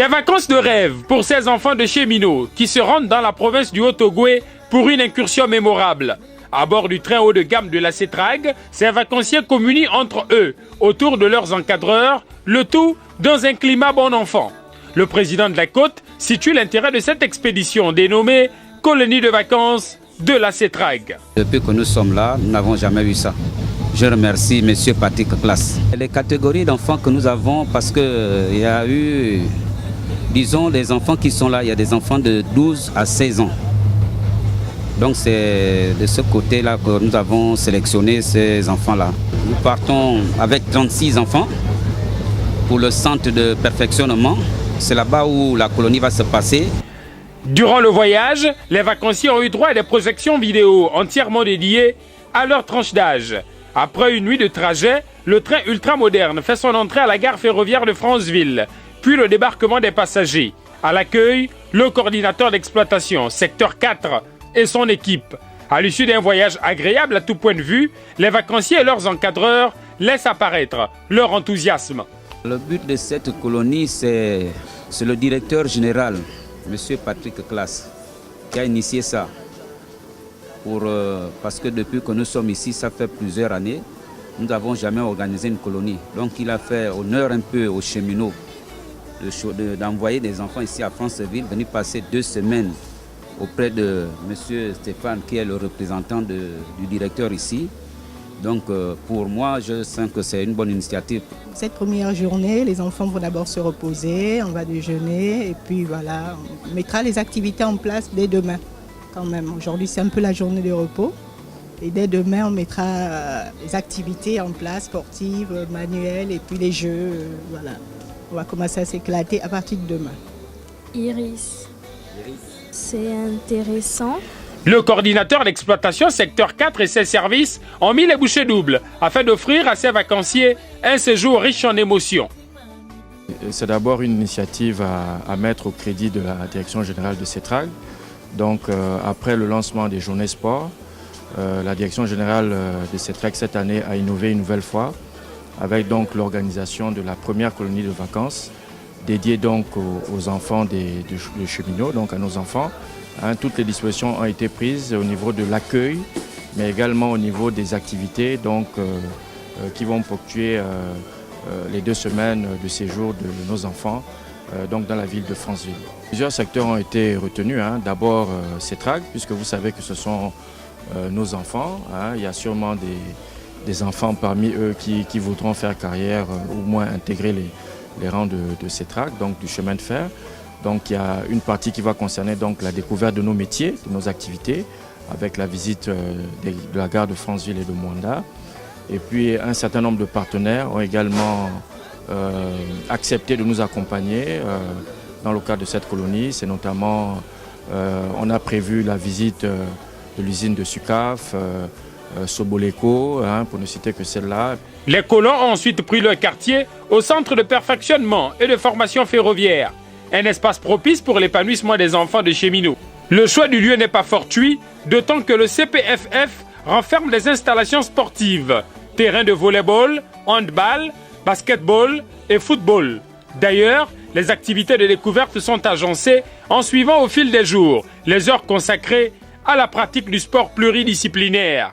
Des vacances de rêve pour ces enfants de cheminots qui se rendent dans la province du Haut-Ogooué pour une incursion mémorable. À bord du train haut de gamme de la CETRAG, ces vacanciers communient entre eux, autour de leurs encadreurs, le tout dans un climat bon enfant. Le président de la Côte situe l'intérêt de cette expédition dénommée « Colonie de vacances de la CETRAG ». Depuis que nous sommes là, nous n'avons jamais vu ça. Je remercie M. Patrick Classe. Les catégories d'enfants que nous avons, parce qu'il y a eu, disons, les enfants qui sont là, il y a des enfants de 12 à 16 ans. Donc c'est de ce côté-là que nous avons sélectionné ces enfants-là. Nous partons avec 36 enfants pour le centre de perfectionnement. C'est là-bas où la colonie va se passer. Durant le voyage, les vacanciers ont eu droit à des projections vidéo entièrement dédiées à leur tranche d'âge. Après une nuit de trajet, le train ultramoderne fait son entrée à la gare ferroviaire de Franceville, puis le débarquement des passagers. À l'accueil, le coordinateur d'exploitation, secteur 4, et son équipe. À l'issue d'un voyage agréable à tout point de vue, les vacanciers et leurs encadreurs laissent apparaître leur enthousiasme. Le but de cette colonie, c'est le directeur général, M. Patrick Classe, qui a initié ça. Parce que depuis que nous sommes ici, ça fait plusieurs années, nous n'avons jamais organisé une colonie. Donc il a fait honneur un peu aux cheminots d'envoyer des enfants ici à Franceville, venir passer 2 semaines auprès de M. Stéphane, qui est le représentant du directeur ici. Donc pour moi, je sens que c'est une bonne initiative. Cette première journée, les enfants vont d'abord se reposer, on va déjeuner et puis voilà, on mettra les activités en place dès demain. Quand même, aujourd'hui c'est un peu la journée de repos et dès demain on mettra les activités en place, sportives, manuelles et puis les jeux, voilà. On va commencer à s'éclater à partir de demain. Iris. C'est intéressant. Le coordinateur d'exploitation secteur 4 et ses services ont mis les bouchées doubles afin d'offrir à ces vacanciers un séjour riche en émotions. C'est d'abord une initiative à mettre au crédit de la direction générale de CETRAG. Donc après le lancement des journées sport, la direction générale de CETRAG cette année a innové une nouvelle fois avec donc l'organisation de la première colonie de vacances dédiée donc aux enfants des cheminots, donc à nos enfants. Toutes les dispositions ont été prises au niveau de l'accueil, mais également au niveau des activités donc, qui vont ponctuer les 2 semaines de séjour de nos enfants donc dans la ville de Franceville. Plusieurs secteurs ont été retenus. D'abord CETRAG, puisque vous savez que ce sont nos enfants. Il y a sûrement des enfants parmi eux qui voudront faire carrière ou au moins intégrer les rangs de CETRAG, donc du chemin de fer. Donc il y a une partie qui va concerner donc la découverte de nos métiers, de nos activités, avec la visite de la gare de Franceville et de Mwanda. Et puis un certain nombre de partenaires ont également accepté de nous accompagner dans le cadre de cette colonie. C'est notamment, on a prévu la visite de l'usine de Sucaf, Soboleko, pour ne citer que celle-là. Les colons ont ensuite pris leur quartier au centre de perfectionnement et de formation ferroviaire. Un espace propice pour l'épanouissement des enfants de cheminots. Le choix du lieu n'est pas fortuit, d'autant que le CPFF renferme des installations sportives, terrains de volley-ball, handball, basketball et football. D'ailleurs, les activités de découverte sont agencées en suivant au fil des jours les heures consacrées à la pratique du sport pluridisciplinaire.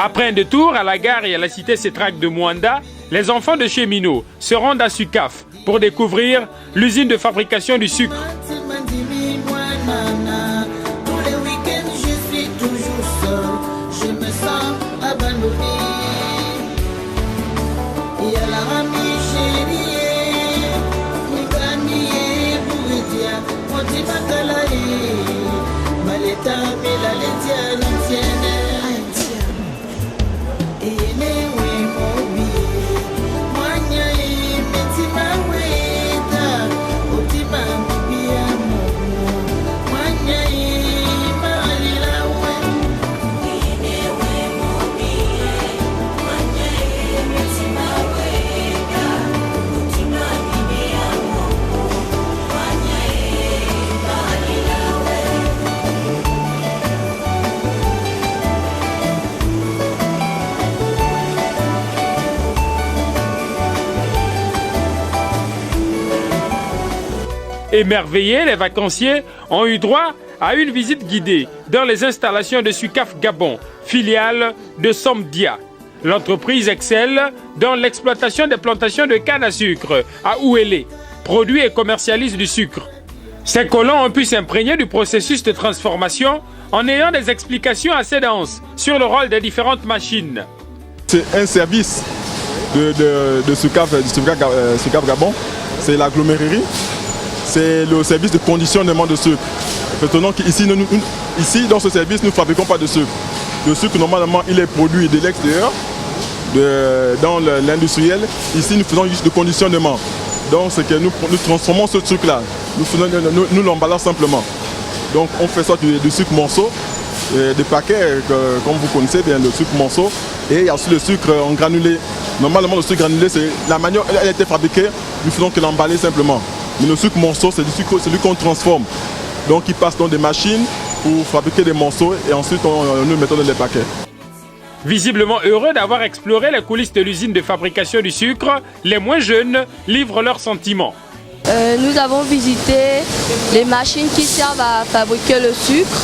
Après un détour à la gare et à la cité CETRAG de Mwanda, les enfants de cheminots se rendent à Sucaf pour découvrir l'usine de fabrication du sucre. Mwanya Émerveillés, les vacanciers ont eu droit à une visite guidée dans les installations de Sucaf Gabon, filiale de Somdia. L'entreprise excelle dans l'exploitation des plantations de canne à sucre à Ouélé, produit et commercialise du sucre. Ces colons ont pu s'imprégner du processus de transformation en ayant des explications assez denses sur le rôle des différentes machines. C'est un service de Sucaf Gabon, c'est l'agglomérerie, c'est le service de conditionnement de sucre. Retenons qu'ici, dans ce service, nous ne fabriquons pas de sucre. Le sucre, normalement, il est produit de l'extérieur, dans l'industriel. Ici, nous faisons juste du conditionnement. Donc, c'est que nous transformons ce sucre-là. Nous l'emballons simplement. Donc, on fait ça du sucre monceau, des paquets, comme vous connaissez bien, le sucre monceau. Et il y a aussi le sucre en granulé. Normalement, le sucre granulé, c'est la manière elle a été fabriquée, nous faisons que l'emballer simplement. Mais le sucre monceau, c'est celui qu'on transforme. Donc, il passe dans des machines pour fabriquer des morceaux et ensuite, nous le mettons dans des paquets. Visiblement heureux d'avoir exploré les coulisses de l'usine de fabrication du sucre, les moins jeunes livrent leurs sentiments. Nous avons visité les machines qui servent à fabriquer le sucre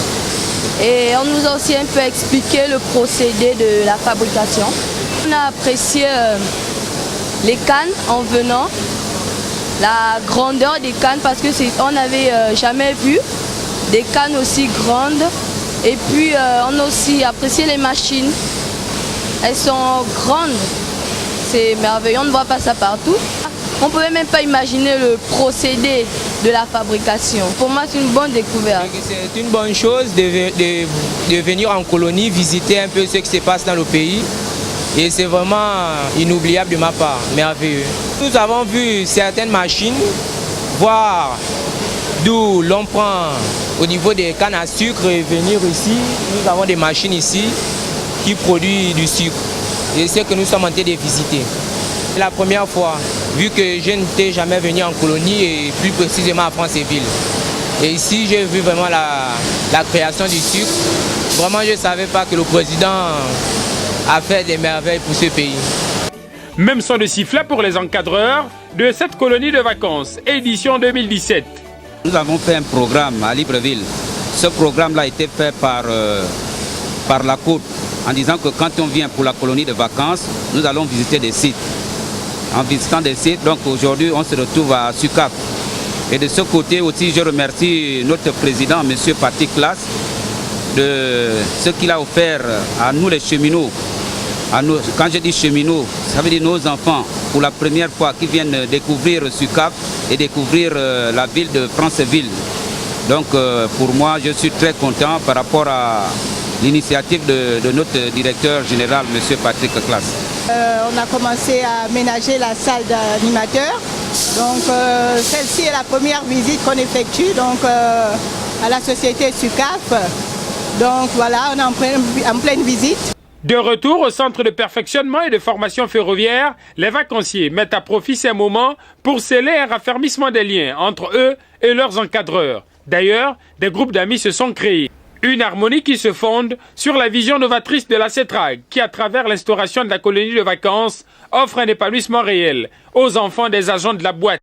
et on nous a aussi un peu expliqué le procédé de la fabrication. On a apprécié les cannes en venant, la grandeur des cannes parce qu'on n'avait jamais vu des cannes aussi grandes. Et puis on a aussi apprécié les machines. Elles sont grandes, c'est merveilleux, on ne voit pas ça partout. On ne pouvait même pas imaginer le procédé de la fabrication. Pour moi, c'est une bonne découverte. C'est une bonne chose de venir en colonie, visiter un peu ce qui se passe dans le pays. Et c'est vraiment inoubliable de ma part, merveilleux. Nous avons vu certaines machines, voir d'où l'on prend au niveau des cannes à sucre et venir ici. Nous avons des machines ici qui produisent du sucre. Et c'est ce que nous sommes en train de visiter. C'est la première fois, vu que je n'étais jamais venu en colonie et plus précisément à Franceville. Et ici, j'ai vu vraiment la création du sucre. Vraiment, je ne savais pas que le président a fait des merveilles pour ce pays. Même son de sifflet pour les encadreurs de cette colonie de vacances, édition 2017. Nous avons fait un programme à Libreville. Ce programme-là a été fait par la Côte, en disant que quand on vient pour la colonie de vacances, nous allons visiter des sites. En visitant des sites, donc aujourd'hui, on se retrouve à Sucaf. Et de ce côté aussi, je remercie notre président, M. Patrick Classe, de ce qu'il a offert à nous les cheminots. Quand je dis cheminots, ça veut dire nos enfants, pour la première fois, qui viennent découvrir Sucaf et découvrir la ville de Franceville. Donc pour moi, je suis très content par rapport à l'initiative de notre directeur général, M. Patrick Classe. On a commencé à aménager la salle d'animateur. Donc celle-ci est la première visite qu'on effectue donc, à la société Sucaf. Donc voilà, on est en pleine visite. De retour au centre de perfectionnement et de formation ferroviaire, les vacanciers mettent à profit ces moments pour sceller un raffermissement des liens entre eux et leurs encadreurs. D'ailleurs, des groupes d'amis se sont créés. Une harmonie qui se fonde sur la vision novatrice de la CETRAG, qui, à travers l'instauration de la colonie de vacances, offre un épanouissement réel aux enfants des agents de la boîte.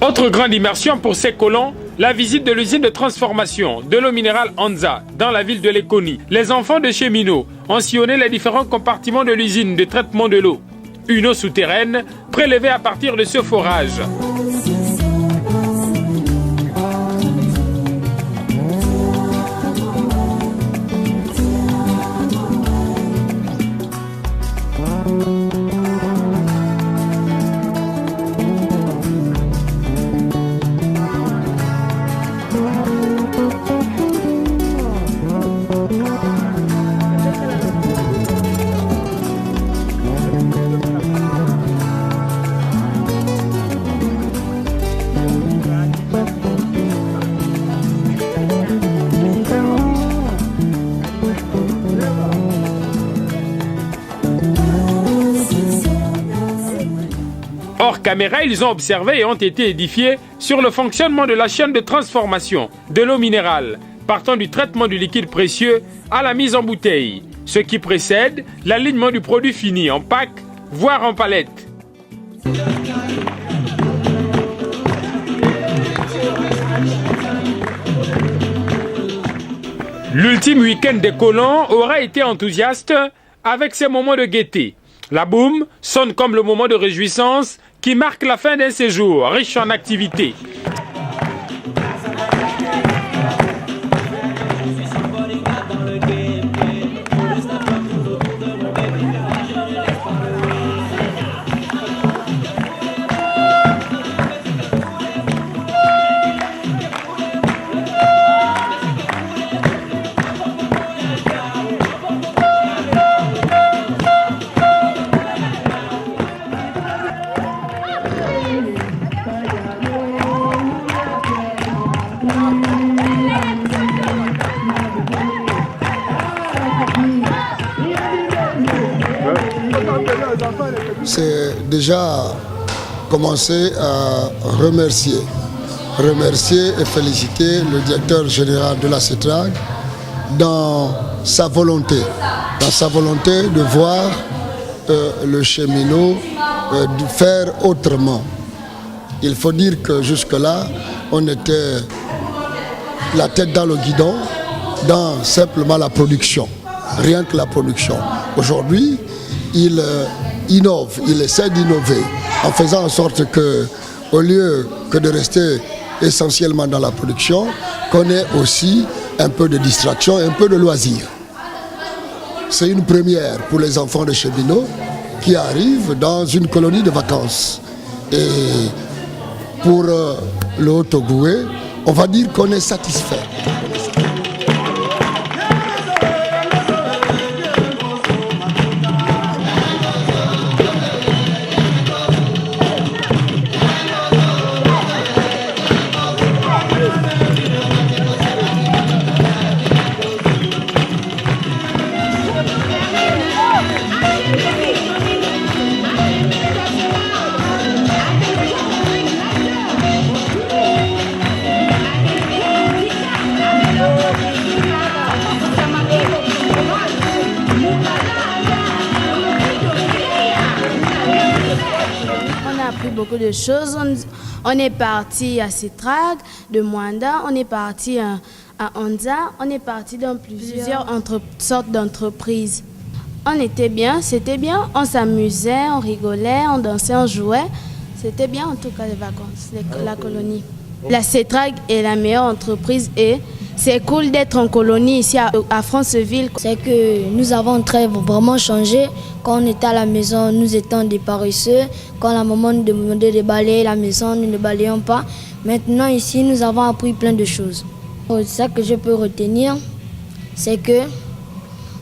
Autre grande immersion pour ces colons, la visite de l'usine de transformation de l'eau minérale Anza dans la ville de Lekoni. Les enfants de cheminots ont sillonné les différents compartiments de l'usine de traitement de l'eau. Une eau souterraine prélevée à partir de ce forage. caméras, ils ont observé et ont été édifiés sur le fonctionnement de la chaîne de transformation de l'eau minérale, partant du traitement du liquide précieux à la mise en bouteille, ce qui précède l'alignement du produit fini en pack, voire en palette. L'ultime week-end des colons aura été enthousiaste avec ses moments de gaieté. La boum sonne comme le moment de réjouissance qui marque la fin d'un séjour riche en activités. C'est déjà commencer à remercier et féliciter le directeur général de la CETRAG dans sa volonté de voir le cheminot faire autrement. Il faut dire que jusque-là, on était la tête dans le guidon, dans simplement la production, rien que la production. Aujourd'hui, il innove, il essaie d'innover en faisant en sorte que, au lieu que de rester essentiellement dans la production, qu'on ait aussi un peu de distraction, un peu de loisir. C'est une première pour les enfants de cheminots qui arrivent dans une colonie de vacances. Et pour le Haut-Ogooué, on va dire qu'on est satisfait. Beaucoup de choses. On est parti à CETRAG, de Mwanda, on est parti à Anza, on est parti dans plusieurs sortes d'entreprises. On était bien, c'était bien, on s'amusait, on rigolait, on dansait, on jouait. C'était bien en tout cas les vacances, la colonie. La CETRAG est la meilleure entreprise et c'est cool d'être en colonie ici à Franceville. C'est que nous avons vraiment changé. Quand on était à la maison, nous étions des paresseux. Quand la maman nous demandait de balayer la maison, nous ne balayions pas. Maintenant ici, nous avons appris plein de choses. Ça que je peux retenir, c'est que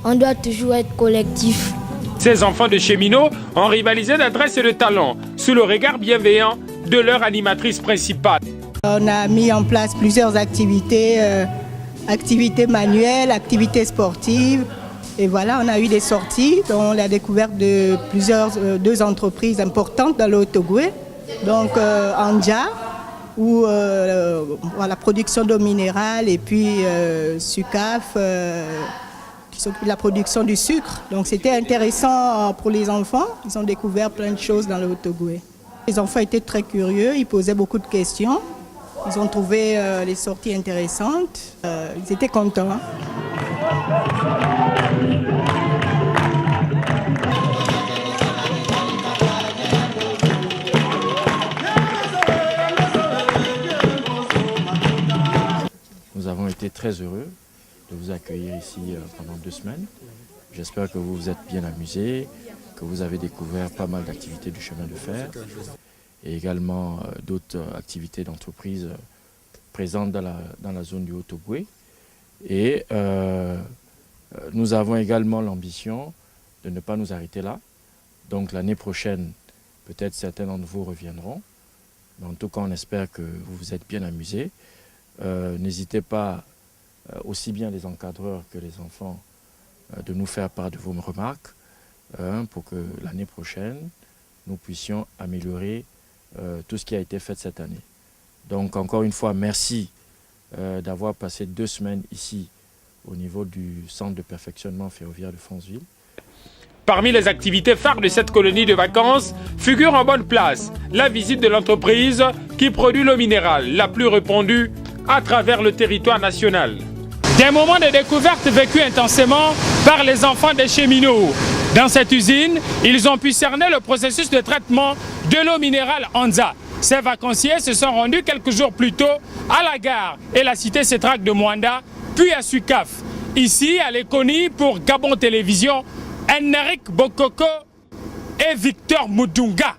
on doit toujours être collectif. Ces enfants de cheminots ont rivalisé d'adresse et de talent sous le regard bienveillant de leur animatrice principale. On a mis en place plusieurs activités, activités manuelles, activités sportives. Et voilà, on a eu des sorties, dont la découverte de deux entreprises importantes dans le Haut-Ogooué. Donc Anja, où la production d'eau minérale, et puis Sucaf, qui s'occupe de la production du sucre. Donc c'était intéressant pour les enfants. Ils ont découvert plein de choses dans le Haut-Ogooué. Les enfants étaient très curieux, ils posaient beaucoup de questions. Ils ont trouvé les sorties intéressantes. Ils étaient contents. Nous avons été très heureux de vous accueillir ici pendant 2 semaines. J'espère que vous vous êtes bien amusés, que vous avez découvert pas mal d'activités du chemin de fer et également d'autres activités d'entreprise présentes dans la zone du Haut-Ogooué. Et nous avons également l'ambition de ne pas nous arrêter là. Donc l'année prochaine, peut-être certains d'entre vous reviendront. Mais en tout cas, on espère que vous vous êtes bien amusés. N'hésitez pas, aussi bien les encadreurs que les enfants, de nous faire part de vos remarques pour que l'année prochaine, nous puissions améliorer tout ce qui a été fait cette année. Donc encore une fois, merci d'avoir passé 2 semaines ici au niveau du centre de perfectionnement ferroviaire de Franceville. Parmi les activités phares de cette colonie de vacances figure en bonne place la visite de l'entreprise qui produit l'eau minérale la plus répandue à travers le territoire national. Des moments de découverte vécus intensément par les enfants des cheminots. Dans cette usine, ils ont pu cerner le processus de traitement de l'eau minérale Anza. Ces vacanciers se sont rendus quelques jours plus tôt à la gare et la cité Cetrac de Mwanda, puis à Sucaf. Ici, à Lekoni, pour Gabon Télévision, Enric Bokoko et Victor Moudunga.